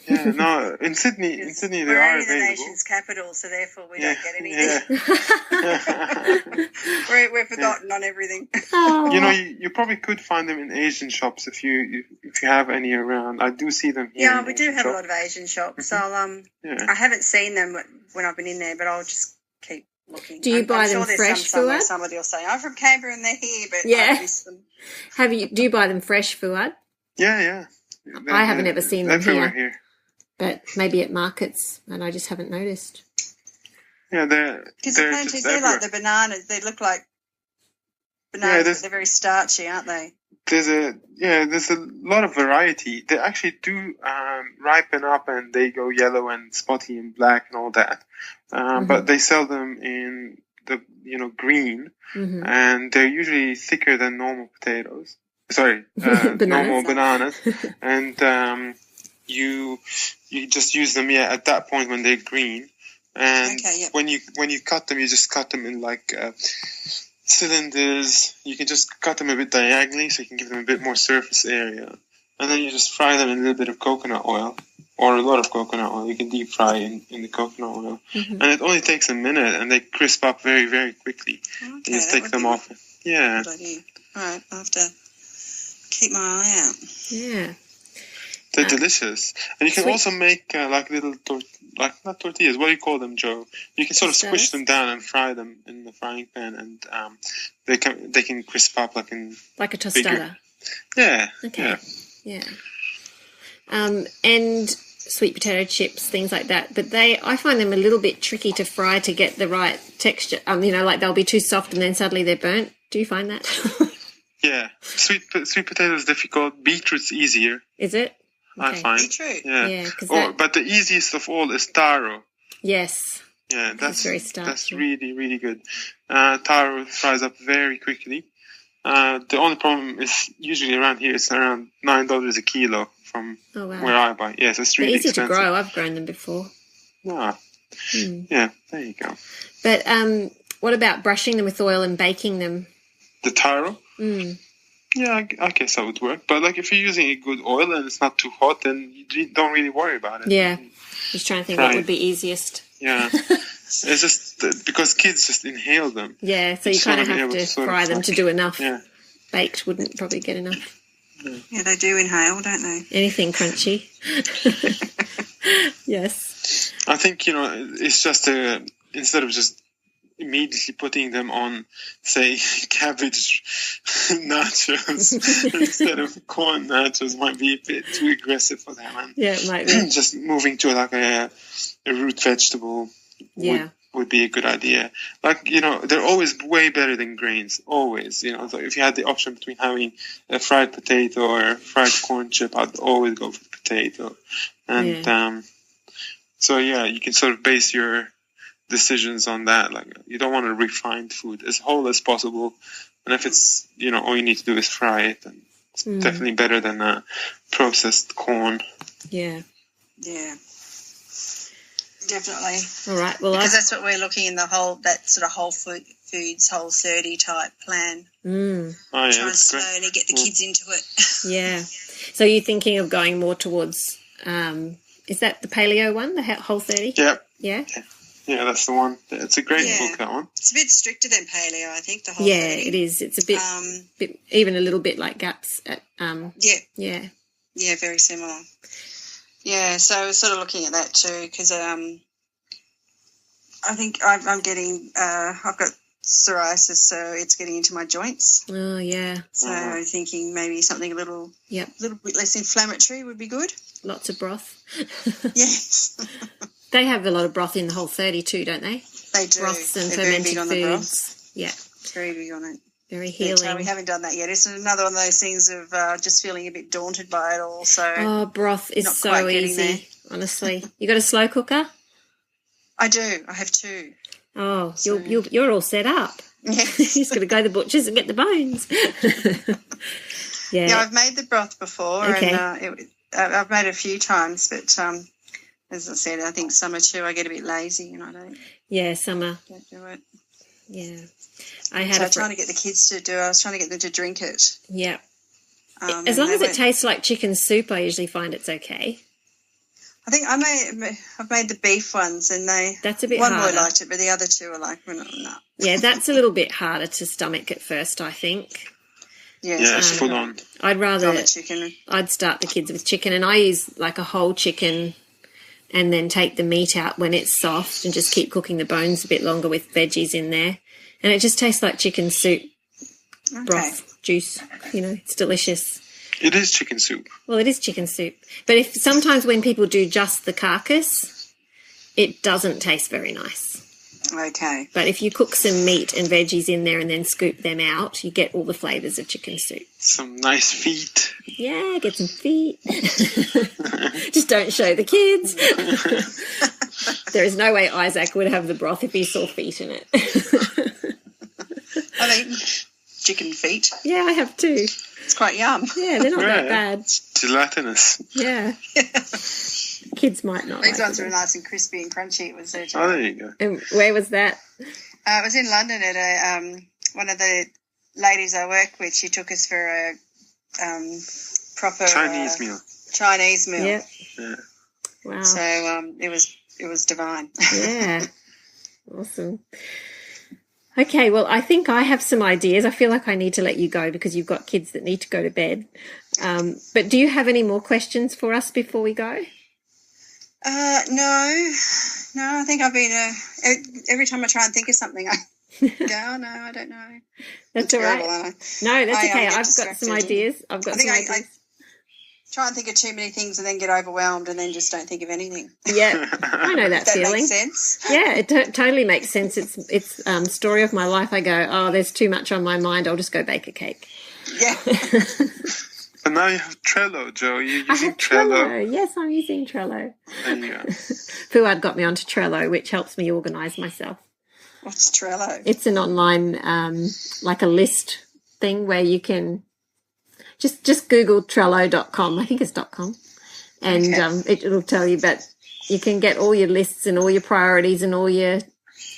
Speaker 3: Yeah, no, in Sydney they are available.
Speaker 4: We're in the nation's capital, so therefore we don't get anything. Yeah. we're forgotten on everything.
Speaker 3: You probably could find them in Asian shops if you have any around. I do see them here.
Speaker 4: Yeah, we do have a lot of Asian shops. I haven't seen them when I've been in there, but I'll just keep looking.
Speaker 2: Do you buy them fresh, Fouad?
Speaker 4: Somebody will say, I'm from Canberra and they're here, but I miss them.
Speaker 2: Do you buy them fresh, Fouad?
Speaker 3: Yeah.
Speaker 2: I haven't ever seen them
Speaker 3: here.
Speaker 2: But maybe at markets, and I just haven't noticed.
Speaker 3: Yeah, they're
Speaker 4: like the bananas. They look like bananas, but they're very starchy, aren't they?
Speaker 3: There's a lot of variety. They actually do ripen up and they go yellow and spotty and black and all that. But they sell them in the green, and they're usually thicker than normal potatoes. Sorry, normal bananas, and you just use them at that point when they're green, and when you cut them, you just cut them in like cylinders. You can just cut them a bit diagonally so you can give them a bit more surface area, and then you just fry them in a little bit of coconut oil or a lot of coconut oil. You can deep fry in the coconut oil, and it only takes a minute, and they crisp up very, very quickly.
Speaker 4: Okay,
Speaker 3: you just take them off. Yeah.
Speaker 4: Good idea. All right, I'll have to keep my eye out.
Speaker 2: Yeah.
Speaker 3: They're delicious. And you can also make like little, not tortillas, what do you call them, Joe? You can sort of squish them down and fry them in the frying pan, and they can crisp up like a
Speaker 2: tostada.
Speaker 3: Bigger. Yeah.
Speaker 2: Okay. Yeah. And sweet potato chips, things like that. But I find them a little bit tricky to fry to get the right texture. Like they'll be too soft and then suddenly they're burnt. Do you find that?
Speaker 3: Yeah. Sweet potato is difficult. Beetroot's easier.
Speaker 2: Is it? Okay.
Speaker 3: I find.
Speaker 4: Beetroot?
Speaker 3: Yeah. But the easiest of all is taro.
Speaker 2: Yes.
Speaker 3: Yeah, that's
Speaker 2: very starchy.
Speaker 3: That's really, really good. Taro fries up very quickly. The only problem is usually around here it's around $9 a kilo from where I buy. Yes, it's really
Speaker 2: easy
Speaker 3: expensive.
Speaker 2: to grow. I've grown them before.
Speaker 3: Yeah, there you go.
Speaker 2: But what about brushing them with oil and baking them?
Speaker 3: The taro? Yeah, I guess that would work. But like if you're using a good oil and it's not too hot, then you don't really worry about it.
Speaker 2: Yeah, just trying to think what would be easiest.
Speaker 3: Yeah. It's just because kids just inhale them.
Speaker 2: Yeah, so you kind of have to fry them to do enough. Yeah. Baked wouldn't probably get enough.
Speaker 4: Yeah, they do inhale, don't they?
Speaker 2: Anything crunchy. Yes.
Speaker 3: I think, it's just instead of just immediately putting them on, say, cabbage nachos instead of corn nachos might be a bit too aggressive for them. And
Speaker 2: yeah, it might be.
Speaker 3: Just moving to like a root vegetable would be a good idea. Like, they're always way better than grains, always. So if you had the option between having a fried potato or a fried corn chip, I'd always go for the potato. And so, you can sort of base your decisions on that. Like, you don't want to refine food, as whole as possible. And if it's, all you need to do is fry it, then it's definitely better than processed corn.
Speaker 2: Yeah.
Speaker 4: Yeah. Definitely.
Speaker 2: All right. Well,
Speaker 4: because that's what we're looking in that sort of whole foods, Whole 30 type plan.
Speaker 3: Oh, yeah,
Speaker 4: try and slowly get the kids into it.
Speaker 2: Yeah. So you're thinking of going more towards, is that the paleo one, the Whole 30?
Speaker 3: Yep.
Speaker 2: Yeah.
Speaker 3: Yeah, that's the one. It's a great book, that one.
Speaker 4: It's a bit stricter than paleo, I think, the Whole 30.
Speaker 2: Yeah, it is. It's a bit, even a little bit like GAPS.
Speaker 4: Yeah, very similar. Yeah, so I was sort of looking at that too because I think I'm getting I've got psoriasis, so it's getting into my joints.
Speaker 2: Oh, yeah.
Speaker 4: So I'm thinking maybe something a little bit less inflammatory would be good.
Speaker 2: Lots of broth.
Speaker 4: Yes.
Speaker 2: They have a lot of broth in the Whole 30 too, don't they?
Speaker 4: They do.
Speaker 2: Broths and
Speaker 4: they're
Speaker 2: fermented
Speaker 4: very big on
Speaker 2: foods.
Speaker 4: the broth.
Speaker 2: Yeah.
Speaker 4: Very big on it.
Speaker 2: Very healing.
Speaker 4: But, we haven't done that yet. It's another one of those things of just feeling a bit daunted by it all. So
Speaker 2: broth is so easy, honestly. You got a slow cooker?
Speaker 4: I do. I have two.
Speaker 2: Oh, so. you're all set up.
Speaker 4: Yes.
Speaker 2: You just got to go to the butcher's and get the bones.
Speaker 4: Yeah, I've made the broth before, and I've made it a few times, but as I said, I think summer too, I get a bit lazy and I don't.
Speaker 2: Yeah, summer.
Speaker 4: Don't do it.
Speaker 2: Yeah.
Speaker 4: I was trying to get the kids to do it. I was trying to get them to drink it.
Speaker 2: Yeah. As long as it tastes like chicken soup, I usually find it's okay.
Speaker 4: I think I've made the beef ones, and
Speaker 2: that's a bit
Speaker 4: one
Speaker 2: harder.
Speaker 4: boy liked it, but the other two are like, no.
Speaker 2: Yeah, that's a little bit harder to stomach at first, I think.
Speaker 4: Yeah,
Speaker 3: it's full on.
Speaker 2: I'd rather
Speaker 4: chicken.
Speaker 2: I'd start the kids with chicken, and I use like a whole chicken, and then take the meat out when it's soft, and just keep cooking the bones a bit longer with veggies in there, and it just tastes like chicken soup, broth, juice. It's delicious.
Speaker 3: It is chicken soup.
Speaker 2: Well, it is chicken soup. But sometimes when people do just the carcass, it doesn't taste very nice.
Speaker 4: Okay.
Speaker 2: But if you cook some meat and veggies in there and then scoop them out, you get all the flavours of chicken soup.
Speaker 3: Some nice feet.
Speaker 2: Yeah, get some feet. Just don't show the kids. There is no way Isaac would have the broth if he saw feet in it.
Speaker 4: I mean, chicken feet.
Speaker 2: Yeah, I have too.
Speaker 4: It's quite yum.
Speaker 2: Yeah, they're not that bad.
Speaker 3: Gelatinous.
Speaker 2: Yeah. Kids might not.
Speaker 4: These ones were nice and crispy and crunchy. It was there.
Speaker 3: Oh, there you go.
Speaker 2: And where was that?
Speaker 4: It was in London at one of the ladies I work with. She took us for a proper
Speaker 3: Chinese meal.
Speaker 4: Chinese meal.
Speaker 2: Yep.
Speaker 3: Yeah.
Speaker 2: Wow.
Speaker 4: So it was divine.
Speaker 2: Yeah. Awesome. Okay, well, I think I have some ideas. I feel like I need to let you go because you've got kids that need to go to bed. But do you have any more questions for us before we go?
Speaker 4: No, I think I've been, every time I try and think of something, I go, no, I don't know.
Speaker 2: That's all right. No, that's okay. I've got some ideas. I try and think of too many things and then get overwhelmed and then just don't think of anything.
Speaker 4: Yeah,
Speaker 2: I know that feeling.
Speaker 4: Makes sense.
Speaker 2: Yeah, it totally makes sense. It's story of my life. I go, oh, there's too much on my mind. I'll just go bake a cake.
Speaker 4: Yeah.
Speaker 3: But now you have Trello, Joe. You're using
Speaker 2: Trello. Yes, I'm using Trello.
Speaker 3: There you go.
Speaker 2: Fouad got me onto Trello, which helps me organise myself.
Speaker 4: What's Trello?
Speaker 2: It's an online, like a list thing where you can just Google Trello.com. I think it's .com, and it'll tell you. But you can get all your lists and all your priorities and all your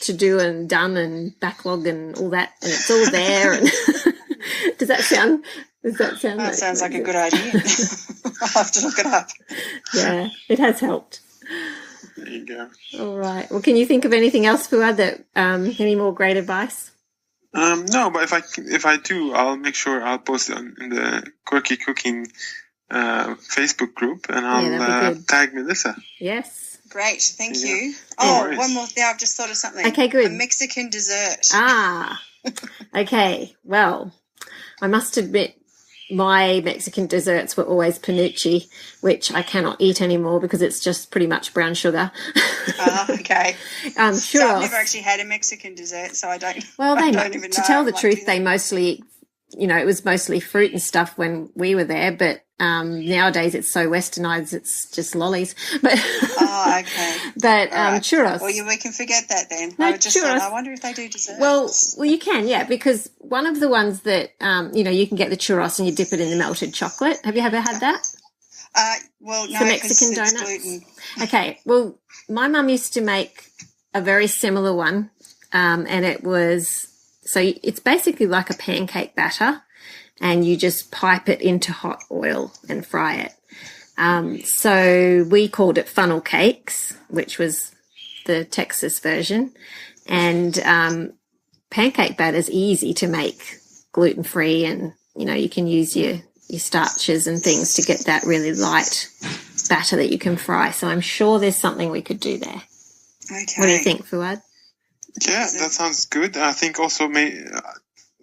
Speaker 2: to do and done and backlog and all that, and it's all there. And does that sound?
Speaker 4: That sounds like a good idea. I'll have to look it up.
Speaker 2: Yeah, it has helped.
Speaker 3: There you go.
Speaker 2: All right. Well, can you think of anything else, Fouad, that any more great advice?
Speaker 3: No, but if I do, I'll make sure I'll post it in the Quirky Cooking Facebook group, and I'll tag Melissa.
Speaker 2: Yes,
Speaker 4: Great, thank you.
Speaker 3: No
Speaker 4: one more thing. I've just thought of something.
Speaker 2: Okay, good.
Speaker 4: A Mexican dessert.
Speaker 2: Okay. Well, I must admit my Mexican desserts were always panucci, which I cannot eat anymore because it's just pretty much brown sugar.
Speaker 4: Okay.
Speaker 2: Churros.
Speaker 4: So I've never actually had a Mexican dessert, so I don't.
Speaker 2: Well,
Speaker 4: I don't even know.
Speaker 2: to tell the truth, they mostly, it was mostly fruit and stuff when we were there, but nowadays it's so westernized, it's just lollies. But
Speaker 4: okay.
Speaker 2: But
Speaker 4: right.
Speaker 2: Churros.
Speaker 4: Well, we can forget that then.
Speaker 2: No,
Speaker 4: I just
Speaker 2: churros.
Speaker 4: thought, I wonder if they do desserts.
Speaker 2: Well, you can, yeah, because one of the ones that you can get the churros and you dip it in the melted chocolate. Have you ever had that?
Speaker 4: Well, no,
Speaker 2: the Mexican
Speaker 4: it's
Speaker 2: donuts.
Speaker 4: gluten.
Speaker 2: Okay, well, my mum used to make a very similar one, and it's basically like a pancake batter, and you just pipe it into hot oil and fry it. So we called it funnel cakes, which was the Texas version, and pancake batter is easy to make gluten-free, and you can use your starches and things to get that really light batter that you can fry. So I'm sure there's something we could do there.
Speaker 4: Okay.
Speaker 2: What do you think, Fouad?
Speaker 3: Yeah, that sounds good. I think also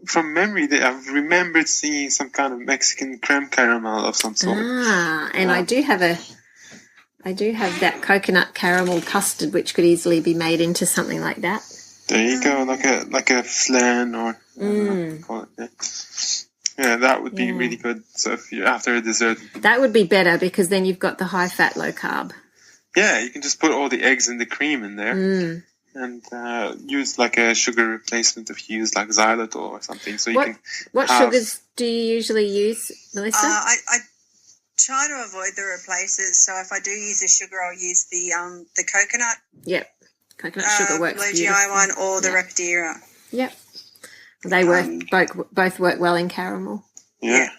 Speaker 3: from memory, I've remembered seeing some kind of Mexican creme caramel of some sort.
Speaker 2: And I do have that coconut caramel custard, which could easily be made into something like that.
Speaker 3: There you go, like a flan or whatever you call it. Yeah, that would be really good. So if you're after a dessert,
Speaker 2: that would be better because then you've got the high fat, low carb.
Speaker 3: Yeah, you can just put all the eggs and the cream in there. And use like a sugar replacement if you use like xylitol or something. So
Speaker 2: what sugars do you usually use, Melissa?
Speaker 4: I try to avoid the replacers. So if I do use a sugar, I'll use the coconut.
Speaker 2: Yep, coconut sugar works
Speaker 4: beautifully. One or the Rapidera.
Speaker 2: Yep, they both work well in caramel.
Speaker 3: Yeah.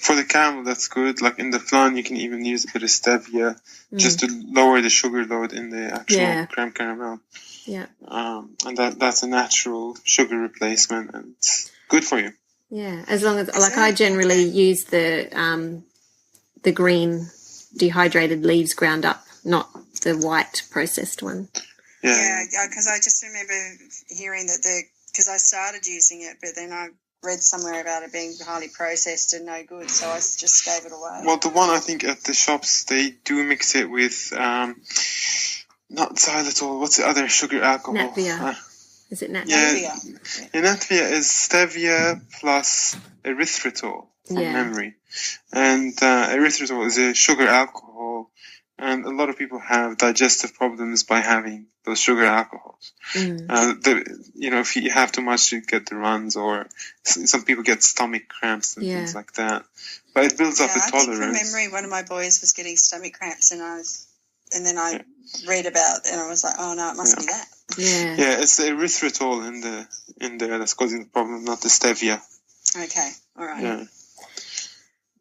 Speaker 3: For the caramel, that's good. Like in the flan, you can even use a bit of stevia just to lower the sugar load in the actual creme caramel.
Speaker 2: Yeah.
Speaker 3: And that's a natural sugar replacement, and it's good for you.
Speaker 2: Yeah, as long as I generally use the green dehydrated leaves ground up, not the white processed one.
Speaker 4: Yeah, because I just remember hearing that because I started using it, but then I read somewhere about it being highly processed and no good, so I just gave it away.
Speaker 3: Well, the one I think at the shops, they do mix it with not xylitol. What's the other sugar alcohol?
Speaker 2: Natvia. Is it Natvia?
Speaker 3: Yeah, Natvia is stevia plus erythritol from memory. And erythritol is a sugar alcohol, and a lot of people have digestive problems by having those sugar alcohols. If you have too much, you get the runs, or some people get stomach cramps and things like that. But it builds up a tolerance.
Speaker 4: I think from memory, one of my boys was getting stomach cramps, and then I read about it, and I was like, oh no, it must be that.
Speaker 3: Yeah, it's the erythritol in there that's causing the problem, not the stevia.
Speaker 4: Okay, all right.
Speaker 3: Yeah.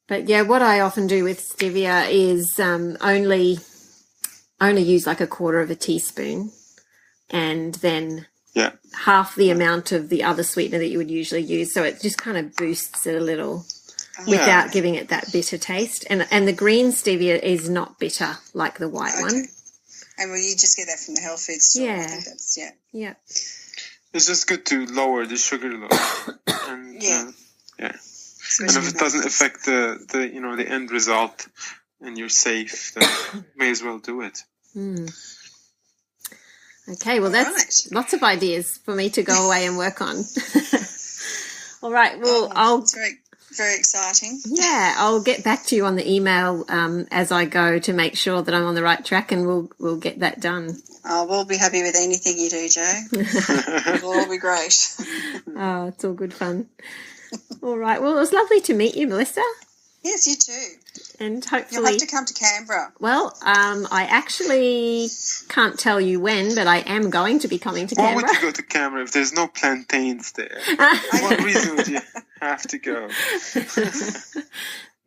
Speaker 2: But what I often do with stevia is only use like a quarter of a teaspoon, and then half the amount of the other sweetener that you would usually use. So it just kind of boosts it a little without giving it that bitter taste. And the green stevia is not bitter like the white one.
Speaker 4: And you just get that from the health food store.
Speaker 2: Yeah.
Speaker 4: I think that's,
Speaker 2: Yeah.
Speaker 3: It's just good to lower the sugar load. And, and if it doesn't affect the end result and you're safe, then you may as well do it.
Speaker 2: Okay, well, that's lots of ideas for me to go away and work on. All right, well,
Speaker 4: it's very, very exciting.
Speaker 2: Yeah, I'll get back to you on the email as I go to make sure that I'm on the right track, and we'll get that done.
Speaker 4: Oh, we'll be happy with anything you do, Jo. It'll all be great.
Speaker 2: Oh, it's all good fun. All right, well, it was lovely to meet you, Melissa.
Speaker 4: Yes, you too.
Speaker 2: And hopefully...
Speaker 4: You'll have to come to Canberra.
Speaker 2: Well, I actually can't tell you when, but I am going to be coming to Canberra.
Speaker 3: Why would you go to Canberra if there's no plantains there? What reason would you have to go?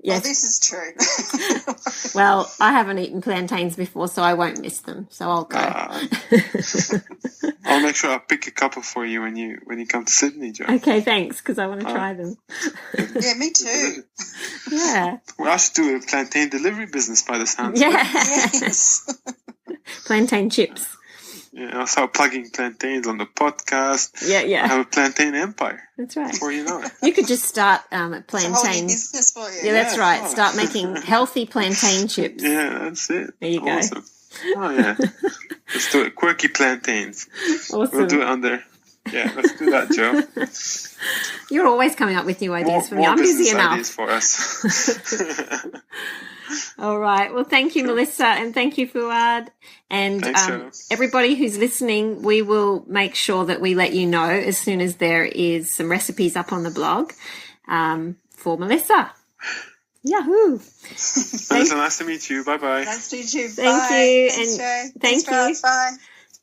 Speaker 2: Yes.
Speaker 4: Well, this is true.
Speaker 2: Well, I haven't eaten plantains before, so I won't miss them. So I'll go.
Speaker 3: I'll make sure I'll pick a couple for you when you come to Sydney, Jo.
Speaker 2: Okay, thanks, because I want to try them.
Speaker 4: Yeah, me too.
Speaker 2: Yeah.
Speaker 3: Well, I should do a plantain delivery business by the sound.
Speaker 2: Yeah.
Speaker 4: Yes.
Speaker 2: Plantain chips.
Speaker 3: Yeah, I start plugging plantains on the podcast.
Speaker 2: Yeah.
Speaker 3: I have a plantain empire.
Speaker 2: That's right.
Speaker 3: Before you know it.
Speaker 2: You could just start a plantain.
Speaker 4: It's a whole new business for you.
Speaker 2: Yeah, that's right. Start making healthy plantain chips.
Speaker 3: Yeah, that's it.
Speaker 2: There you go.
Speaker 3: Awesome. Oh, yeah. Let's do it. Quirky plantains.
Speaker 2: Awesome.
Speaker 3: We'll do it under. Yeah, let's do that, Joe.
Speaker 2: You're always coming up with new ideas for me. I'm busy enough.
Speaker 3: Ideas for us.
Speaker 2: All right. Well, thank you, Melissa, and thank you, Fouad. And everybody who's listening, we will make sure that we let you know as soon as there is some recipes up on the blog for Melissa. Yahoo!
Speaker 3: Melissa, nice to meet you. Bye-bye.
Speaker 4: Nice to meet you.
Speaker 2: Thank you.
Speaker 4: Thanks, Joe.
Speaker 2: Thank you.
Speaker 4: Bye.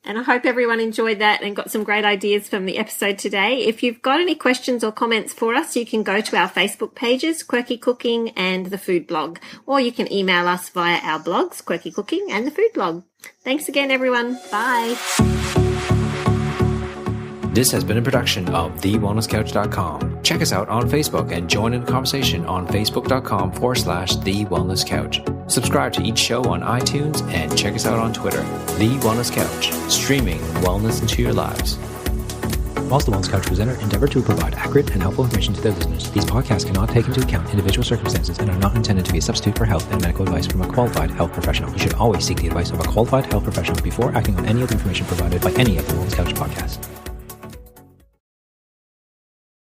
Speaker 2: And I hope everyone enjoyed that and got some great ideas from the episode today. If you've got any questions or comments for us, you can go to our Facebook pages, Quirky Cooking and the Food Blog, or you can email us via our blogs, Quirky Cooking and the Food Blog. Thanks again, everyone. Bye.
Speaker 1: This has been a production of TheWellnessCouch.com. Check us out on Facebook and join in the conversation on Facebook.com/The Wellness Couch. Subscribe to each show on iTunes and check us out on Twitter. The Wellness Couch, streaming wellness into your lives. Whilst the Wellness Couch presenter endeavor to provide accurate and helpful information to their listeners, these podcasts cannot take into account individual circumstances and are not intended to be a substitute for health and medical advice from a qualified health professional. You should always seek the advice of a qualified health professional before acting on any of the information provided by any of the Wellness Couch podcasts.